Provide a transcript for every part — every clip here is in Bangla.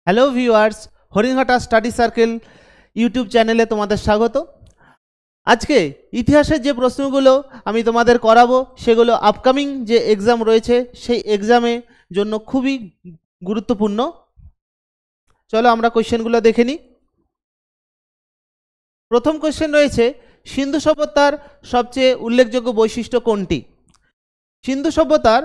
Hello viewers, Haringhata study circle YouTube চ্যানেলে তোমাদের স্বাগত। আজকে ইতিহাসের যে প্রশ্নগুলো আমি তোমাদের করাবো সেগুলো আপকামিং যে এক্সাম রয়েছে সেই এক্সামের জন্য খুবই গুরুত্বপূর্ণ। চলো আমরা কোশ্চেনগুলো দেখে নিই। প্রথম কোশ্চেন রয়েছে, সিন্ধু সভ্যতার সবচেয়ে উল্লেখযোগ্য বৈশিষ্ট্য কোনটি? সিন্ধু সভ্যতার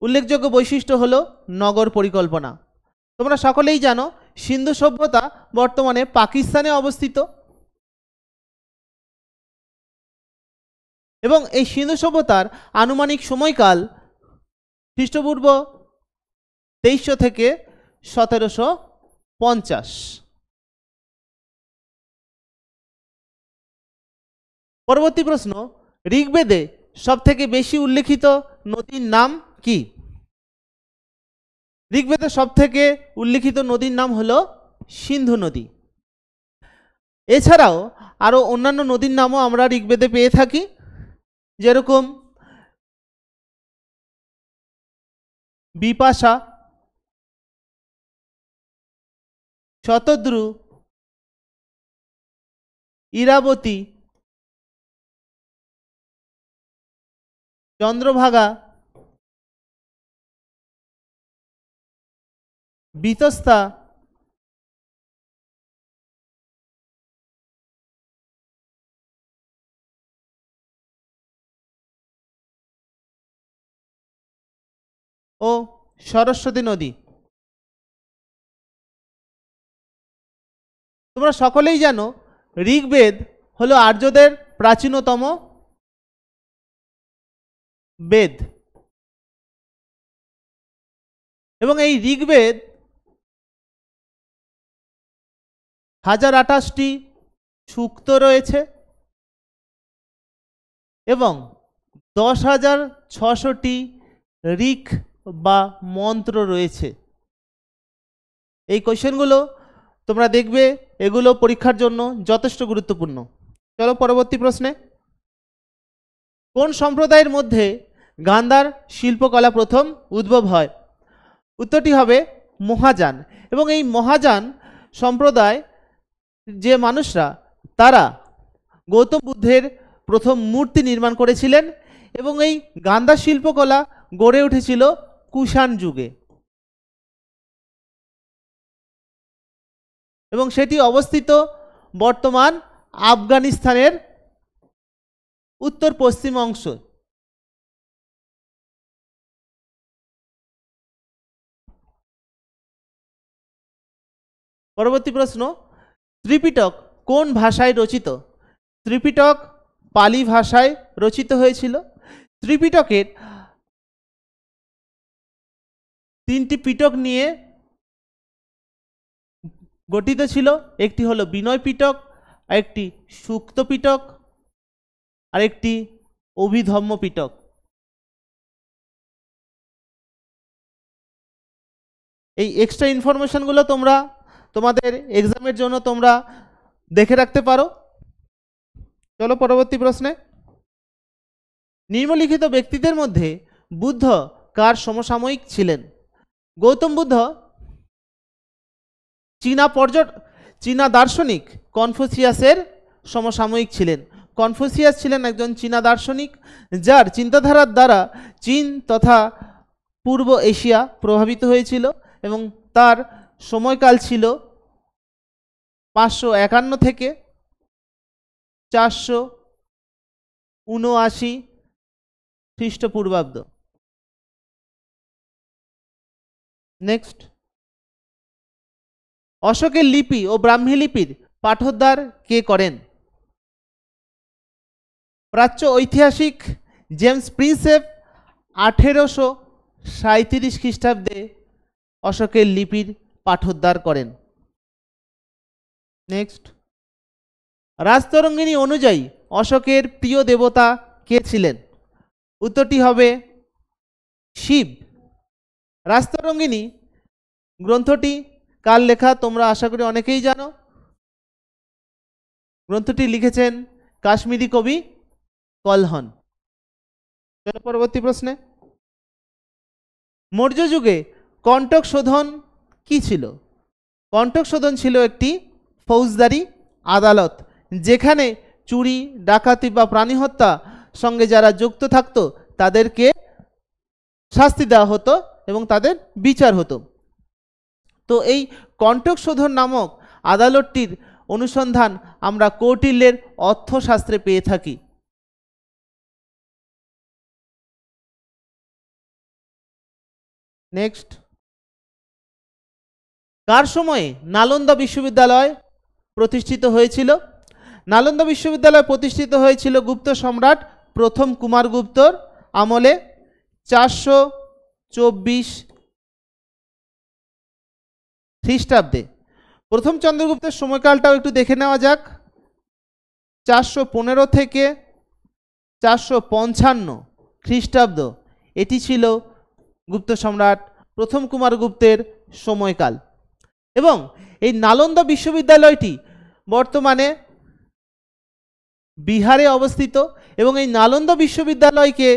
উল্লেখযোগ্য বৈশিষ্ট্য হলো নগর পরিকল্পনা। তোমরা সকলেই জানো সিন্ধু সভ্যতা বর্তমানে পাকিস্তানে অবস্থিত এবং এই সিন্ধু সভ্যতার আনুমানিক সময়কাল খ্রিস্টপূর্ব 2300 থেকে 1750। পরবর্তী প্রশ্ন, ঋগ্বেদে সবথেকে বেশি উল্লেখিত নদীর নাম কি? ঋগ্বেদে সবথেকে উল্লেখিত নদীর নাম হলো সিন্ধু নদী। এছাড়াও আরও অন্যান্য নদীর নামও আমরা ঋগ্বেদে পেয়ে থাকি, যেরকম বিপাশা, শতদ্রু, ইরাবতী, চন্দ্রভাগা, বিতস্তা, ও সরস্বতী নদী। তোমরা সকলেই জানো ঋগ্বেদ হলো আর্যদের প্রাচীনতম বেদ এবং এই ঋগ্বেদ 1028টি সূক্ত রয়েছে এবং 10,600টি ঋক বা মন্ত্র রয়েছে। এই কোশ্চেনগুলো তোমরা দেখবে, এগুলো পরীক্ষার জন্য যথেষ্ট গুরুত্বপূর্ণ। চলো পরবর্তী প্রশ্নে, কোন সম্প্রদায়ের মধ্যে গান্ধার শিল্পকলা প্রথম উদ্ভব হয়? উত্তরটি হবে মহাযান। এবং এই মহাযান সম্প্রদায় যে মানুষরা, তারা গৌতম বুদ্ধের প্রথম মূর্তি নির্মাণ করেছিলেন এবং এই গান্ধার শিল্পকলা গড়ে উঠেছিল কুষাণ যুগে এবং সেটি অবস্থিত বর্তমান আফগানিস্তানের উত্তর পশ্চিম অংশ। পরবর্তী প্রশ্ন, ত্রিপিটক কোন ভাষায় রচিত? ত্রিপিটক পালি ভাষায় রচিত হয়েছিল। ত্রিপিটকের 3টি পিটক নিয়ে গঠিত ছিল। একটি হলো বিনয় পিটক, আরেকটি সুক্ত পিটক, আরেকটি অভিধম্ম পিটক। এই এক্সট্রা ইনফরমেশনগুলো তোমরা তোমাদের এক্সামের জন্য তোমরা দেখে রাখতে পারো। চলো পরবর্তী প্রশ্নে, নিম্নলিখিত ব্যক্তিদের মধ্যে বুদ্ধ কার সমসাময়িক ছিলেন? গৌতম বুদ্ধ চীনা দার্শনিক কনফুসিয়াসের সমসাময়িক ছিলেন। কনফুসিয়াস ছিলেন একজন চীনা দার্শনিক যার চিন্তাধারার দ্বারা চীন তথা পূর্ব এশিয়া প্রভাবিত হয়েছিল এবং তার সময়কাল ছিল 551 থেকে 479 খ্রিস্টপূর্বাব্দ। নেক্সট, অশোকের লিপি ও ব্রাহ্মী লিপির পাঠোদ্ধার কে করেন? প্রাচ্য ঐতিহাসিক জেমস প্রিন্সেপ 1837 খ্রিস্টাব্দে অশোকের লিপির পাঠোদ্ধার করেন। নেক্সট, রাজতরঙ্গিনী অনুযায়ী অশোকের প্রিয় দেবতা কে ছিলেন? উত্তরটি হবে শিব। রাজতরঙ্গিনী গ্রন্থটি কার লেখা তোমরা আশা করি অনেকেই জানো। গ্রন্থটি লিখেছেন কাশ্মীরি কবি কলহন। পরবর্তী প্রশ্নে, মৌর্য যুগে কণ্টক শোধন কি ছিল? কণ্টক শোধন ছিল একটি ফৌজদারি আদালত, যেখানে চুরি, ডাকাতি বা প্রাণী হত্যা সঙ্গে যারা যুক্ত থাকতো তাদেরকে শাস্তি দেওয়া হতো এবং তাদের বিচার হতো। তো এই কণ্টক শোধন নামক আদালতটির অনুসন্ধান আমরা কৌটিল্যের অর্থশাস্ত্রে পেয়ে থাকি। নেক্সট, কার সময়ে নালন্দা বিশ্ববিদ্যালয় প্রতিষ্ঠিত হয়েছিল? নালন্দা বিশ্ববিদ্যালয় প্রতিষ্ঠিত হয়েছিল গুপ্ত সম্রাট প্রথম কুমারগুপ্তর আমলে 424 খ্রিস্টাব্দে। প্রথম চন্দ্রগুপ্তের সময়কালটাও একটু দেখে নেওয়া যাক। 415 থেকে 455 খ্রিস্টাব্দ, এটি ছিল গুপ্ত সম্রাট প্রথম কুমারগুপ্তের সময়কাল। এবং এই নালন্দা বিশ্ববিদ্যালয়টি বর্তমানে বিহারে অবস্থিত এবং এই নালন্দা বিশ্ববিদ্যালয়কে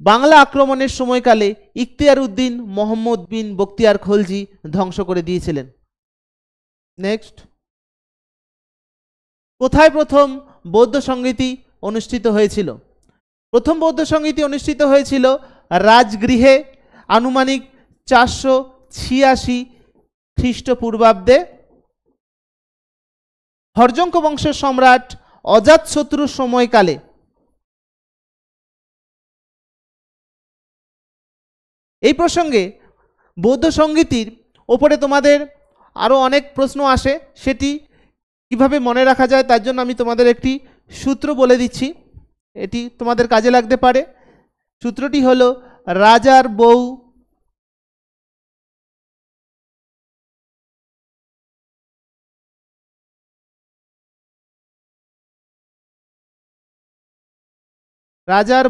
বাংলা আক্রমণের সময়কালে ইখতিয়ার উদ্দিন মোহাম্মদ বিন বখতিয়ার খলজি ধ্বংস করে দিয়েছিলেন। নেক্সট, কোথায় প্রথম বৌদ্ধ সংগীতি অনুষ্ঠিত হয়েছিল? প্রথম বৌদ্ধ সংগীতি অনুষ্ঠিত হয়েছিল রাজগৃহে আনুমানিক 486 খ্রিস্টপূর্বাব্দে হর্যঙ্ক বংশের সম্রাট অজাতশত্রুর সময়কালে। এই প্রসঙ্গে বৌদ্ধ সংগীতির ওপরে তোমাদের আরও অনেক প্রশ্ন আসে, সেটি কিভাবে মনে রাখা যায় তার জন্য আমি তোমাদের একটি সূত্র বলে দিচ্ছি, এটি তোমাদের কাজে লাগতে পারে। সূত্রটি হলো রাজার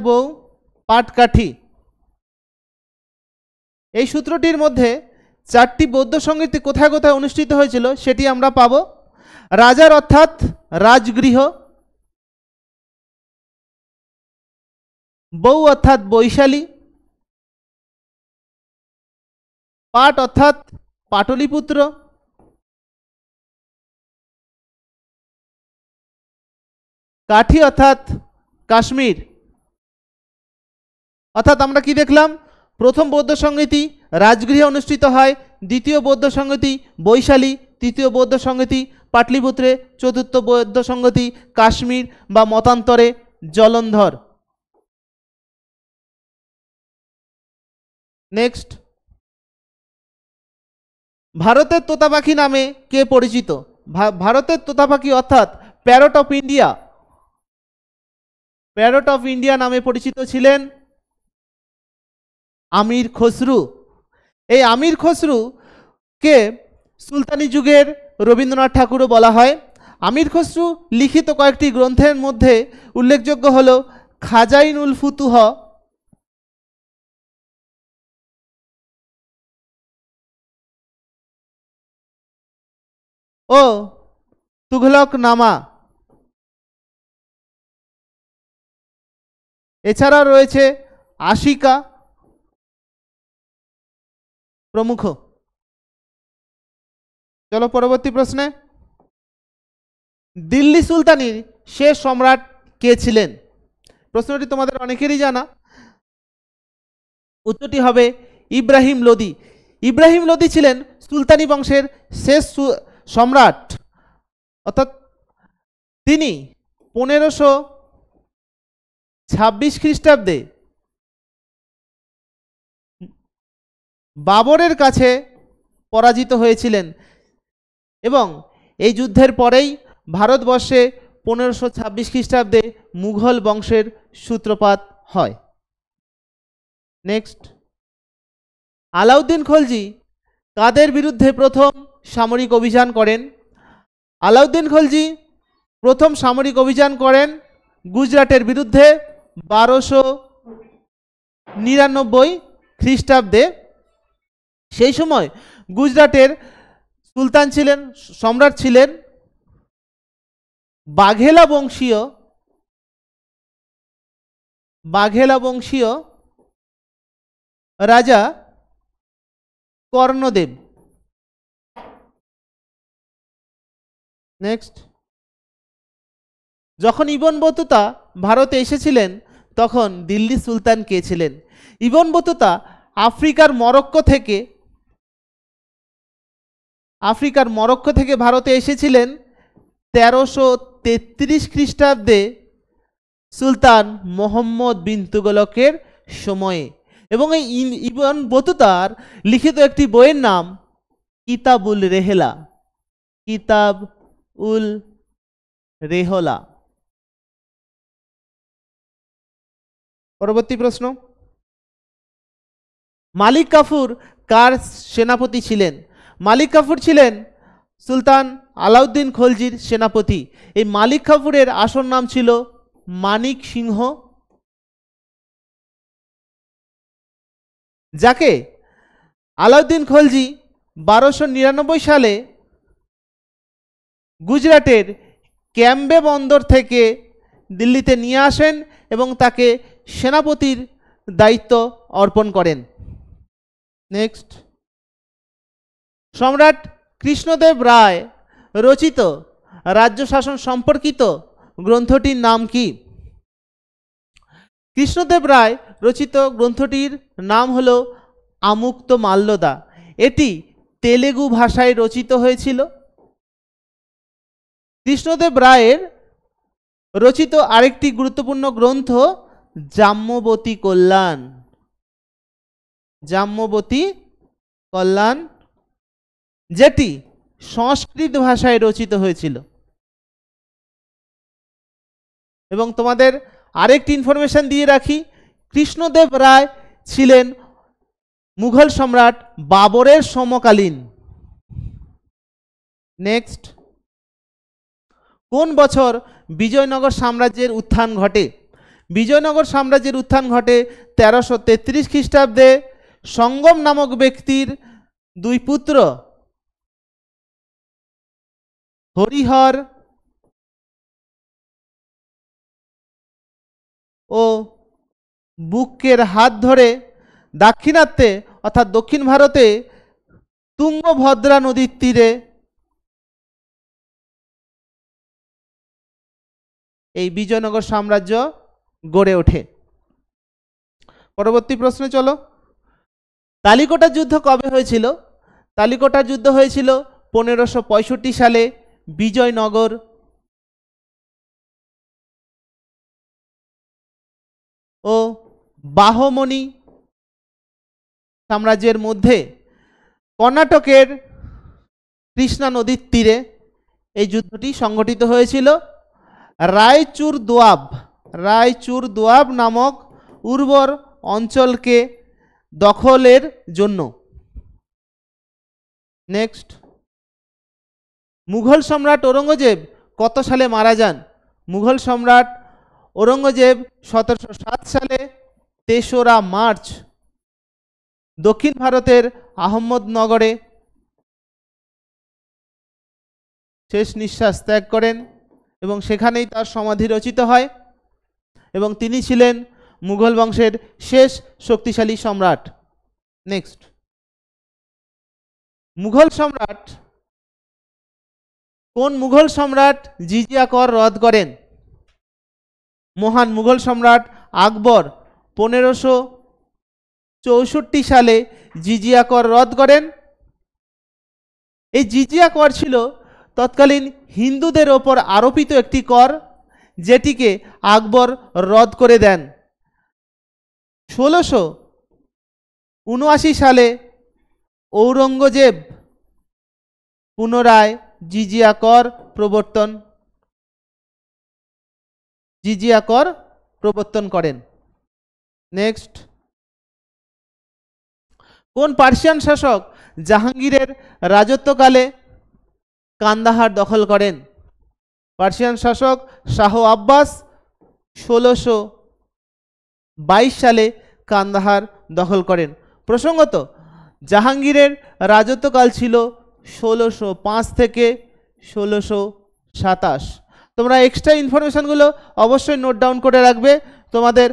বউ পাটকাঠি। এই সূত্রটির মধ্যে 4টি বৌদ্ধ সংগীতি কোথায় কোথায় অনুষ্ঠিত হয়েছিল সেটি আমরা পাবো। রাজার অর্থাৎ রাজগৃহ, বউ অর্থাৎ বৈশালী, পাট অর্থাৎ পাটলিপুত্র, কাঠি অর্থাৎ কাশ্মীর। অর্থাৎ আমরা কি দেখলাম? প্রথম বৌদ্ধ সংগীতি রাজগৃহে অনুষ্ঠিত হয়, দ্বিতীয় বৌদ্ধ সংগীতি বৈশালী, তৃতীয় বৌদ্ধ সংগীতি পাটলিপুত্রে, চতুর্থ বৌদ্ধ সংগীতি কাশ্মীর বা মতান্তরে জলন্ধর। নেক্সট, ভারতের তোতা পাখি নামে কে পরিচিত? ভারতের তোতা পাখি অর্থাৎ parrot of India, parrot of India নামে পরিচিত ছিলেন আমির খসরু। এই আমির খসরুকে সুলতানি যুগের রবীন্দ্রনাথ ঠাকুরও বলা হয়। আমির খসরু লিখিত কয়েকটি গ্রন্থের মধ্যে উল্লেখযোগ্য হল খাজাইনুল ফুতুহ, ও তুঘলকনামা। এছাড়া রয়েছে আশিকা প্রমুখ। চলো পরবর্তী প্রশ্নে। দিল্লি সুলতানির শেষ সম্রাট কে ছিলেন? প্রশ্নটি তোমাদের অনেকেরই জানা, উত্তরটি হবে ইব্রাহিম লোদি। ইব্রাহিম লোদি ছিলেন সুলতানি বংশের শেষ সম্রাট, অর্থাৎ তিনি 1526 খ্রিস্টাব্দে বাবরের কাছে পরাজিত হয়েছিলেন এবং এই যুদ্ধের পরেই ভারতবর্ষে 1526 খ্রিস্টাব্দে মুঘল বংশের সূত্রপাত হয়। নেক্সট, আলাউদ্দিন খলজি কাদের বিরুদ্ধে প্রথম সামরিক অভিযান করেন? আলাউদ্দিন খলজি প্রথম সামরিক অভিযান করেন গুজরাটের বিরুদ্ধে 1299 খ্রিস্টাব্দে। সেই সময় গুজরাটের সুলতান ছিলেন, সম্রাট ছিলেন বাঘেলা বংশীয় রাজা কর্ণদেব। নেক্সট, যখন ইবন বতুতা ভারতে এসেছিলেন তখন দিল্লি সুলতান কে ছিলেন? ইবন বতুতা আফ্রিকার মরক্কো থেকে ভারতে এসেছিলেন 1333 খ্রিস্টাব্দে সুলতান মোহাম্মদ বিন তুগলকের সময়ে। এবং এই ইবন বতুতার লিখিত একটি বইয়ের নাম কিতাবুল রেহলা। কিতাব উল রেহলা। পরবর্তী প্রশ্ন, মালিক কাফুর কার সেনাপতি ছিলেন? মালিক কাফুর ছিলেন সুলতান আলাউদ্দিন খলজির সেনাপতি। এই মালিক কাফুরের আসল নাম ছিল মানিক সিংহ, যাকে আলাউদ্দিন খলজি 1299 সালে গুজরাটের ক্যাম্বে বন্দর থেকে দিল্লিতে নিয়ে আসেন এবং তাকে সেনাপতির দায়িত্ব অর্পণ করেন। নেক্সট, সম্রাট কৃষ্ণদেব রায় রচিত রাজ্য শাসন সম্পর্কিত গ্রন্থটির নাম কি? কৃষ্ণদেব রায় রচিত গ্রন্থটির নাম হল আমুক্ত মাল্যদা। এটি তেলেগু ভাষায় রচিত হয়েছিল। কৃষ্ণদেব রায়ের রচিত আরেকটি গুরুত্বপূর্ণ গ্রন্থ জাম্যবতী কল্যাণ। জাম্যবতী কল্যাণ, যেটি সংস্কৃত ভাষায় রচিত হয়েছিল। এবং তোমাদের আরেকটি ইনফরমেশন দিয়ে রাখি, কৃষ্ণদেব রায় ছিলেন মুঘল সম্রাট বাবরের সমকালীন। নেক্সট, কোন বছর বিজয়নগর সাম্রাজ্যের উত্থান ঘটে? বিজয়নগর সাম্রাজ্যের উত্থান ঘটে 1333 খ্রিস্টাব্দে সঙ্গম নামক ব্যক্তির দুই পুত্র হরিহর ও বুক্কের হাত ধরে দাক্ষিণাত্যে অর্থাৎ দক্ষিণ ভারতে তুঙ্গভদ্রা নদীর তীরে এই বিজয়নগর সাম্রাজ্য গড়ে ওঠে। পরবর্তী প্রশ্নে চলো, তালিকোটার যুদ্ধ কবে হয়েছিল? তালিকোটার যুদ্ধ হয়েছিল 1565 সালে বিজয়নগর ও বাহমনি সাম্রাজ্যের মধ্যে কর্ণাটকের কৃষ্ণা নদীর তীরে এই যুদ্ধটি সংঘটিত হয়েছিল রায়চুর দোয়াব নামক উর্বর অঞ্চলকে দখলের জন্য। নেক্সট, মুঘল সম্রাট ঔরঙ্গজেব কত সালে মারা যান? মুঘল সম্রাট ঔরঙ্গজেব 1707 সালে 3রা মার্চ দক্ষিণ ভারতের আহমদনগরে শেষ নিঃশ্বাস ত্যাগ করেন এবং সেখানেই তার সমাধি রচিত হয় এবং তিনি ছিলেন মুঘল বংশের শেষ শক্তিশালী সম্রাট। নেক্সট, কোন মুঘল সম্রাট জিজিয়া কর রদ করেন? মহান মুঘল সম্রাট আকবর 1564 সালে জিজিয়া কর রদ করেন। এই জিজিয়া কর ছিল তৎকালীন হিন্দুদের ওপর আরোপিত একটি কর, যেটিকে আকবর রদ করে দেন। 1679 সালে ঔরঙ্গজেব পুনরায় জিজিয়া কর প্রবর্তন করেন। নেক্সট, কোন পার্সিয়ান শাসক জাহাঙ্গীরের রাজত্বকালে কান্দাহার দখল করেন? পার্সিয়ান শাসক শাহ আব্বাস 1622 সালে কান্দাহার দখল করেন। প্রসঙ্গত, জাহাঙ্গীরের রাজত্বকাল ছিল 1605 থেকে 1627। তোমরা এক্সট্রা ইনফরমেশনগুলো অবশ্যই নোট ডাউন করে রাখবে, তোমাদের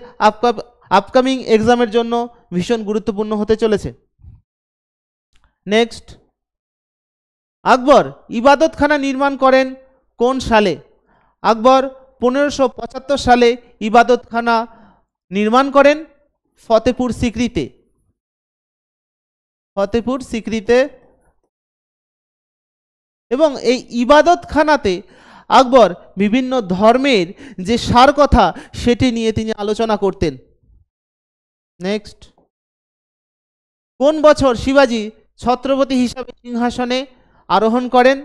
আপকামিং এক্সামের জন্য ভীষণ গুরুত্বপূর্ণ হতে চলেছে। নেক্সট, আকবর ইবাদতখানা নির্মাণ করেন কোন সালে? আকবর 1575 সালে ইবাদতখানা নির্মাণ করেন ফতেপুর সিকরিতে। ফতেপুর সিকরিতে। এবং এই ইবাদতখানাতে আকবর বিভিন্ন ধর্মের যে সার কথা সেটি নিয়ে তিনি আলোচনা করতেন। নেক্সট, কোন বছর শিবাজি ছত্রপতি হিসাবে সিংহাসনে আরোহণ করেন?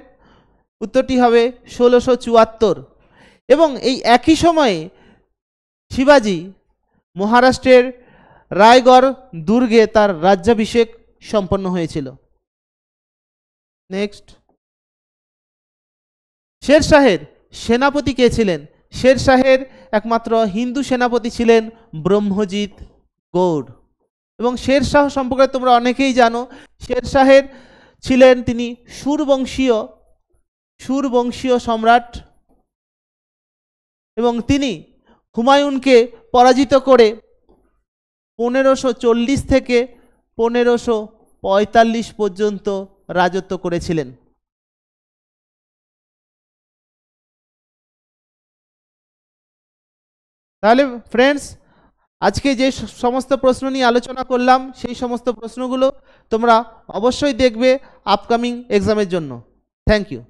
উত্তরটি হবে 1674। এবং এই একই সময়ে শিবাজি মহারাষ্ট্রের রায়গড় দুর্গে তার রাজ্যাভিষেক সম্পন্ন হয়েছিল। নেক্সট, শেরশাহের সেনাপতি কে ছিলেন? শেরশাহের একমাত্র হিন্দু সেনাপতি ছিলেন ব্রহ্মজিৎ গৌড়। এবং শেরশাহ সম্পর্কে তোমরা অনেকেই জানো। শেরশাহের ছিলেন তিনি সুরবংশীয় সম্রাট, এবং তিনি হুমায়ুনকে পরাজিত করে 1540 থেকে 1545 পর্যন্ত রাজত্ব করেছিলেন। তাহলে ফ্রেন্ডস, আজকে যে সমস্ত প্রশ্ন নিয়ে আলোচনা করলাম সেই সমস্ত প্রশ্নগুলো তোমরা অবশ্যই দেখবে আপকামিং এক্সামের জন্য। Thank you.